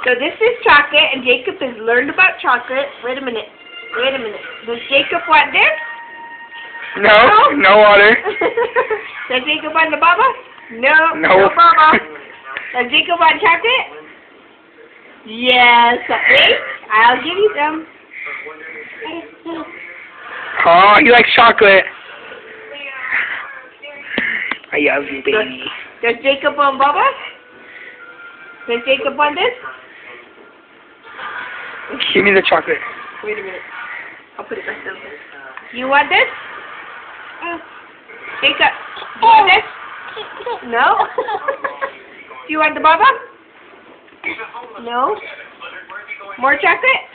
So this is chocolate, and Jacob has learned about chocolate. Wait a minute. Does Jacob want this? No, no water. Does Jacob want the baba? No, No. baba. Does Jacob want chocolate? Yes. Wait, I'll give you some. Oh, he likes chocolate. I love you, baby. Does Jacob want baba? Does Jacob want this? Give me the chocolate. Wait a minute. I'll put it back down. You want this? Jacob, do you want this? No? Do you want the baba? No? More chocolate?